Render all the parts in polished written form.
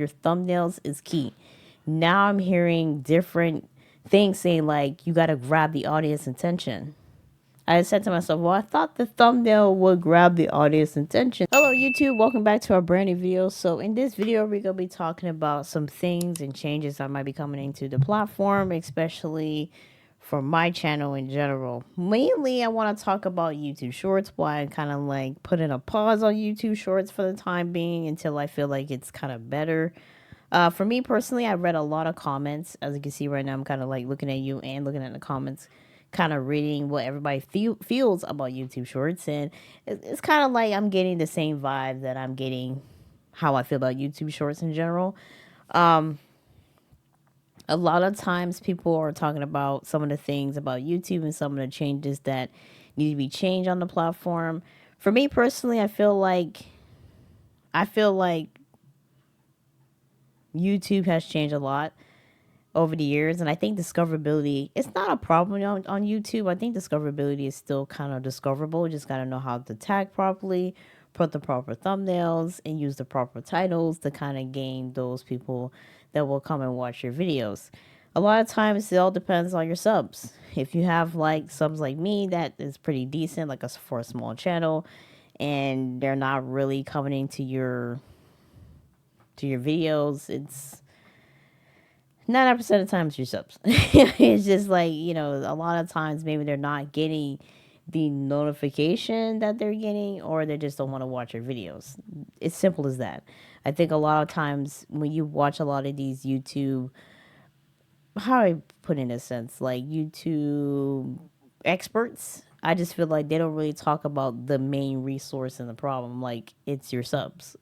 Your thumbnails is key. Now I'm hearing different things saying like you got to grab the audience attention. I said to myself, well, I thought the thumbnail would grab the audience attention. Hello, YouTube. Welcome back to our brand new video. So in this video, we're going to be talking about some things and changes that might be coming into the platform, especially for my channel in general. Mainly, I want to talk about YouTube Shorts, why I kind of like putting a pause on YouTube Shorts for the time being until I feel like it's kind of better. For me personally, I read a lot of comments. As you can see right now, I'm kind of like looking at you and looking at the comments, kind of reading what everybody feels about YouTube Shorts. And it's kind of like I'm getting the same vibe that I'm getting how I feel about YouTube Shorts in general. A lot of times people are talking about some of the things about YouTube and some of the changes that need to be changed on the platform. For me personally, I feel like YouTube has changed a lot over the years, and I think discoverability, it's not a problem on YouTube. I think discoverability is still kind of discoverable. You just got to know how to tag properly, put the proper thumbnails, and use the proper titles to kind of gain those people that will come and watch your videos. A lot of times it all depends on your subs. If you have like subs like me that is pretty decent, like for a small channel, and they're not really coming into your videos, it's 90% of the times your subs. It's just like, a lot of times maybe they're not getting the notification that they're getting, or they just don't want to watch your videos. It's simple as that. I think a lot of times when you watch a lot of these YouTube, how do I put in a sense, like YouTube experts, I just feel like they don't really talk about the main resource in the problem. Like, it's your subs.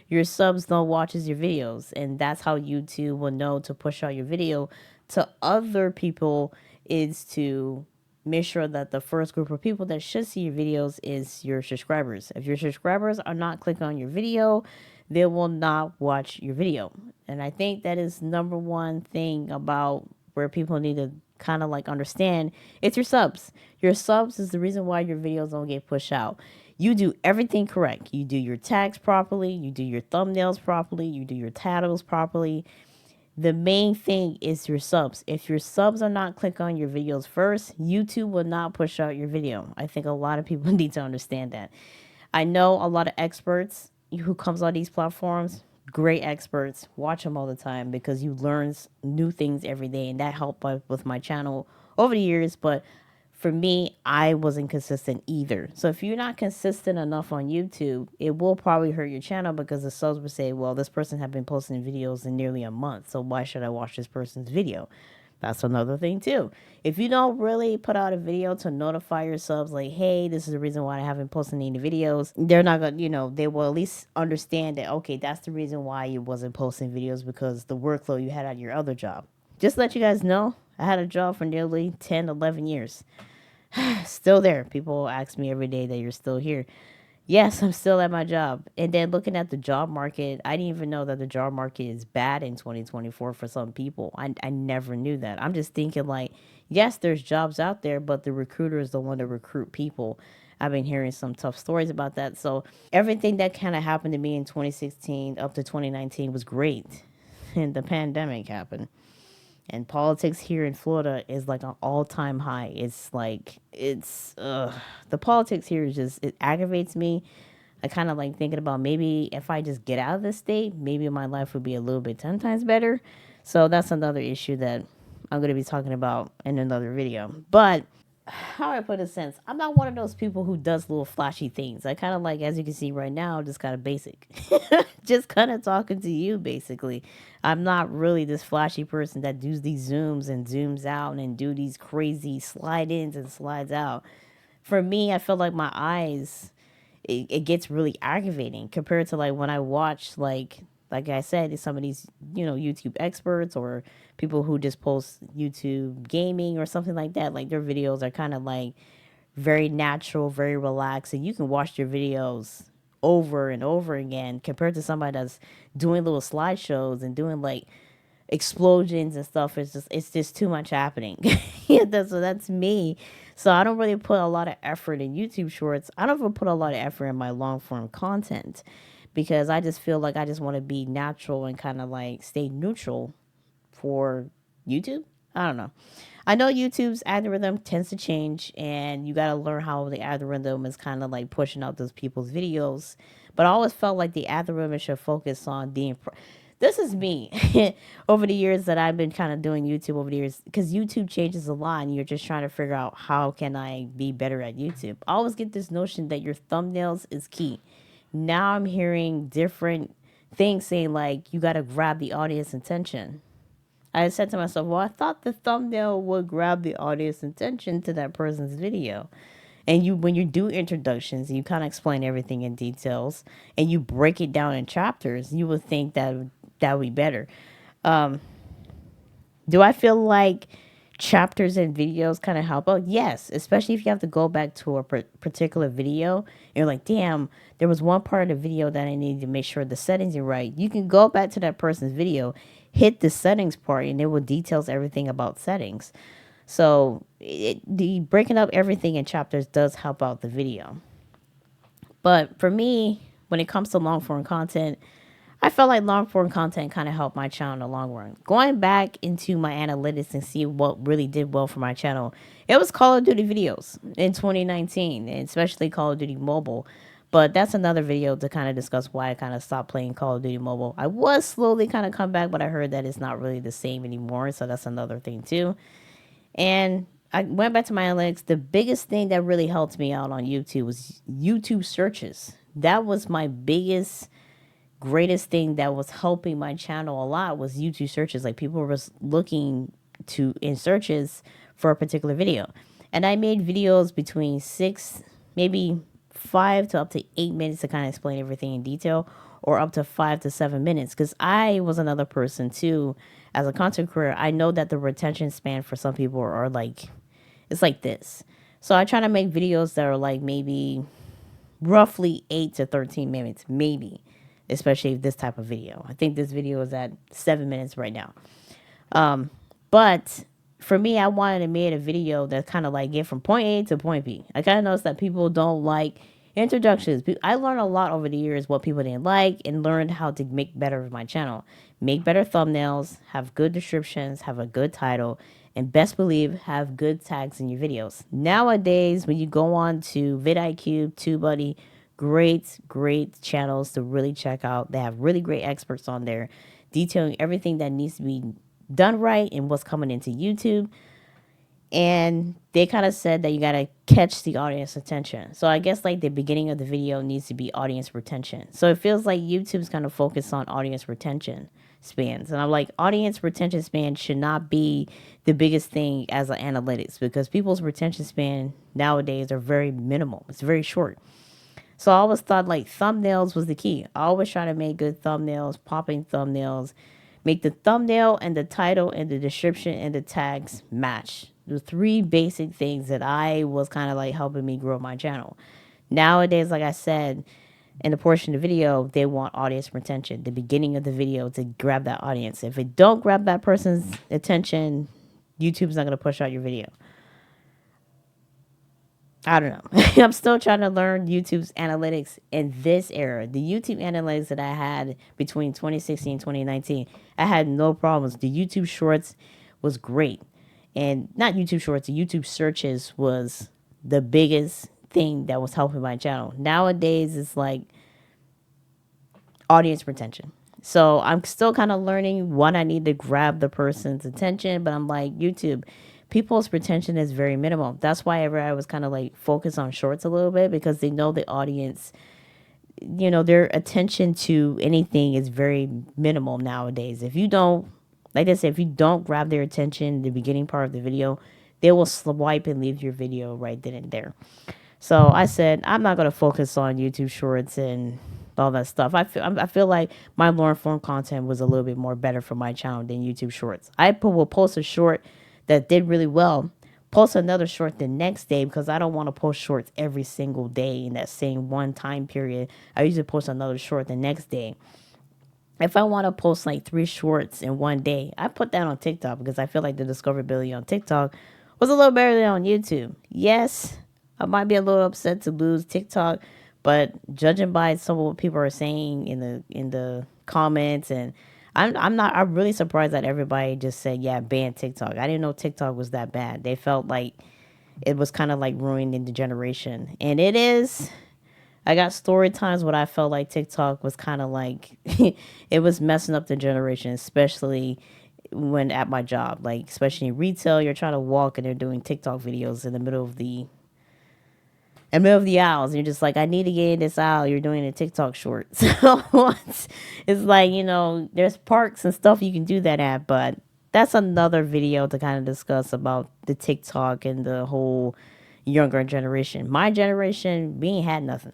Your subs don't watches your videos, and that's how YouTube will know to push out your video to other people, is to make sure that the first group of people that should see your videos is your subscribers. If your subscribers are not clicking on your video, they will not watch your video. And I think that is number one thing about where people need to kind of like understand, it's your subs. Your subs is the reason why your videos don't get pushed out. You do everything correct. You do your tags properly, you do your thumbnails properly, you do your titles properly. The main thing is your subs. If your subs are not click on your videos first, YouTube will not push out your video. I think a lot of people need to understand that. I know a lot of experts who comes on these platforms, great experts. Watch them all the time because you learn new things every day, and that helped with my channel over the years. But for me, I wasn't consistent either. So if you're not consistent enough on YouTube, it will probably hurt your channel, because the subs would say, well, this person has been posting videos in nearly a month, so why should I watch this person's video? That's another thing too. If you don't really put out a video to notify your subs, like, hey, this is the reason why I haven't posted any videos, they're not gonna, they will at least understand that, okay, that's the reason why you wasn't posting videos, because the workload you had at your other job. Just to let you guys know, I had a job for nearly 10, 11 years. Still there. People ask me every day that you're still here. Yes, I'm still at my job. And then looking at the job market, I didn't even know that the job market is bad in 2024 for some people. I never knew that. I'm just thinking like, yes, there's jobs out there, but the recruiter is the one to recruit people. I've been hearing some tough stories about that. So everything that kind of happened to me in 2016 up to 2019 was great. And the pandemic happened. And politics here in Florida is like an all-time high. It's like, the politics here is just, it aggravates me. I kind of like thinking about, maybe if I just get out of this state, maybe my life would be a little bit 10 times better. So that's another issue that I'm going to be talking about in another video. But how I put a sense, I'm not one of those people who does little flashy things. I kind of like, as you can see right now, just kind of basic. Just kind of talking to you, basically. I'm not really this flashy person that does these zooms and zooms out and do these crazy slide ins and slides out. For me, I feel like my eyes, it gets really aggravating compared to like when I watch like I said, some of these, YouTube experts or people who just post YouTube gaming or something like that. Like, their videos are kind of like very natural, very relaxed, and you can watch their videos over and over again compared to somebody that's doing little slideshows and doing like explosions and stuff. It's just too much happening. Yeah, that's me. So I don't really put a lot of effort in YouTube Shorts. I don't even put a lot of effort in my long form content, because I just feel like I just want to be natural and kind of like stay neutral for YouTube. I don't know. I know YouTube's algorithm tends to change, and you got to learn how the algorithm is kind of like pushing out those people's videos. But I always felt like the algorithm should focus on this is me over the years that I've been kind of doing YouTube over the years, because YouTube changes a lot and you're just trying to figure out how can I be better at YouTube. I always get this notion that your thumbnails is key. Now I'm hearing different things saying like you got to grab the audience attention. I said to myself, well, I thought the thumbnail would grab the audience attention to that person's video. And you, when you do introductions, you kind of explain everything in details and you break it down in chapters, you would think that would be better. Um, do I feel like chapters and videos kind of help out? Yes, especially if you have to go back to a particular video. And you're like, damn, there was one part of the video that I needed to make sure the settings are right. You can go back to that person's video, hit the settings part, and it will details everything about settings. So the breaking up everything in chapters does help out the video. But for me, when it comes to long form content, I felt like long form content kind of helped my channel in the long run. Going back into my analytics and see what really did well for my channel, it was Call of Duty videos in 2019, and especially Call of Duty Mobile. But that's another video to kind of discuss why I kind of stopped playing Call of Duty Mobile. I was slowly kind of come back, but I heard that it's not really the same anymore. So that's another thing too. And I went back to my analytics. The biggest thing that really helped me out on YouTube was YouTube searches. That was my biggest greatest thing that was helping my channel a lot was YouTube searches. Like people were looking to in searches for a particular video. And I made videos between 6, maybe 5 to up to 8 minutes to kind of explain everything in detail, or up to 5 to 7 minutes. Because I was another person too, as a content creator. I know that the retention span for some people are like, it's like this. So I try to make videos that are like maybe roughly 8 to 13 minutes, maybe, especially this type of video. I think this video is at 7 minutes right now. But for me, I wanted to make a video that kind of like get from point A to point B. I kind of noticed that people don't like introductions. I learned a lot over the years what people didn't like, and learned how to make better with my channel. Make better thumbnails, have good descriptions, have a good title, and best believe have good tags in your videos. Nowadays, when you go on to vidIQ, TubeBuddy, great channels to really check out. They have really great experts on there detailing everything that needs to be done right and what's coming into YouTube. And they kind of said that you got to catch the audience attention. So I guess like the beginning of the video needs to be audience retention. So it feels like YouTube's kind of focused on audience retention spans. And I'm like, audience retention span should not be the biggest thing as an analytics, because people's retention span nowadays are very minimal. It's very short. So I always thought like thumbnails was the key. I always try to make good thumbnails, popping thumbnails, make the thumbnail and the title and the description and the tags match. The 3 basic things that I was kind of like helping me grow my channel. Nowadays, like I said, in the portion of the video, they want audience retention. The beginning of the video to grab that audience. If it don't grab that person's attention, YouTube's not going to push out your video. I don't know. I'm still trying to learn YouTube's analytics in this era. The YouTube analytics that I had between 2016 and 2019, I had no problems. The YouTube Shorts was great. And not YouTube Shorts, the YouTube searches was the biggest thing that was helping my channel. Nowadays, it's like audience retention. So I'm still kind of learning what I need to grab the person's attention. But I'm like, YouTube, people's retention is very minimal. That's why I was kind of like focused on shorts a little bit, because they know the audience, you know, their attention to anything is very minimal nowadays. If you don't, like I said, if you don't grab their attention in the beginning part of the video, they will swipe and leave your video right then and there. So I said, I'm not going to focus on YouTube shorts and all that stuff. I feel like my long form content was a little bit more better for my channel than YouTube shorts. I will post a short that did really well, post another short the next day, because I don't want to post shorts every single day in that same one time period. I usually post another short the next day. If I want to post like 3 shorts in one day, I put that on TikTok, because I feel like the discoverability on TikTok was a little better than on YouTube. Yes, I might be a little upset to lose TikTok, But judging by some of what people are saying in the comments, and I'm really surprised that everybody just said, yeah, ban TikTok. I didn't know TikTok was that bad. They felt like it was kind of like ruining the generation. And it is. I got story times when I felt like TikTok was kind of like it was messing up the generation, especially when at my job. Like, especially in retail, you're trying to walk and they're doing TikTok videos in the middle of the aisles. And you're just like, I need to get in this aisle. You're doing a TikTok short. So it's like, there's parks and stuff you can do that at, but that's another video to kind of discuss about the TikTok and the whole younger generation. My generation, we ain't had nothing.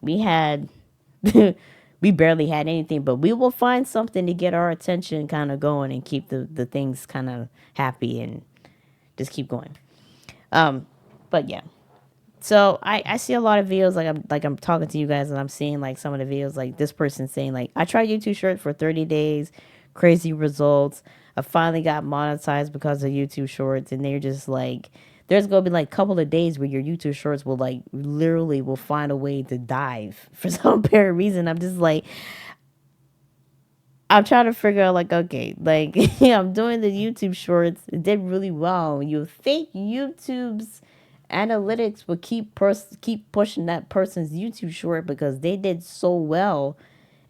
We had we barely had anything, but we will find something to get our attention kind of going and keep the things kind of happy and just keep going. But yeah. So I see a lot of videos like I'm talking to you guys and I'm seeing like some of the videos like this person saying like I tried YouTube Shorts for 30 days, crazy results. I finally got monetized because of YouTube Shorts, and they're just like there's gonna be like a couple of days where your YouTube Shorts will like literally will find a way to dive for some apparent reason. I'm just like I'm trying to figure out like okay like yeah, I'm doing the YouTube Shorts. It did really well. You think YouTube's analytics would keep pushing that person's YouTube short because they did so well,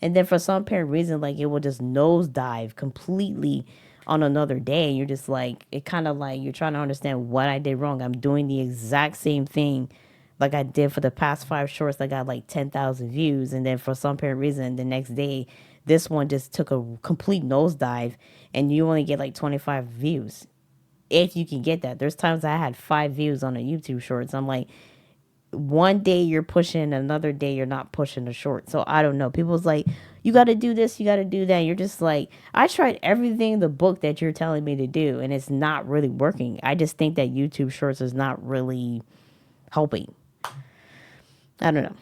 and then for some apparent reason, like it will just nosedive completely on another day. You're just like it kind of like you're trying to understand what I did wrong. I'm doing the exact same thing like I did for the past 5 shorts that got like 10,000 views, and then for some apparent reason, the next day, this one just took a complete nosedive, and you only get like 25 views if you can get that. There's times I had 5 views on a YouTube shorts. I'm like, one day you're pushing, another day you're not pushing the short. So I don't know. People's like, you got to do this, you got to do that. You're just like, I tried everything in the book that you're telling me to do, and it's not really working. I just think that YouTube shorts is not really helping. I don't know.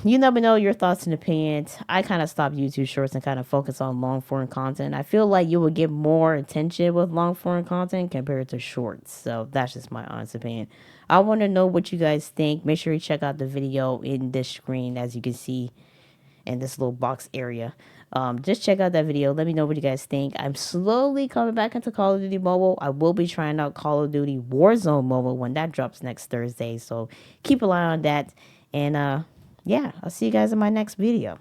You let me know your thoughts and opinions. I kind of stopped YouTube shorts and kind of focus on long form content. I feel like you would get more attention with long form content compared to shorts. So that's just my honest opinion. I want to know what you guys think. Make sure you check out the video in this screen, as you can see in this little box area. Just check out that video. Let me know what you guys think. I'm slowly coming back into Call of Duty Mobile. I will be trying out Call of Duty Warzone Mobile when that drops next Thursday. So keep an eye on that. And yeah, I'll see you guys in my next video.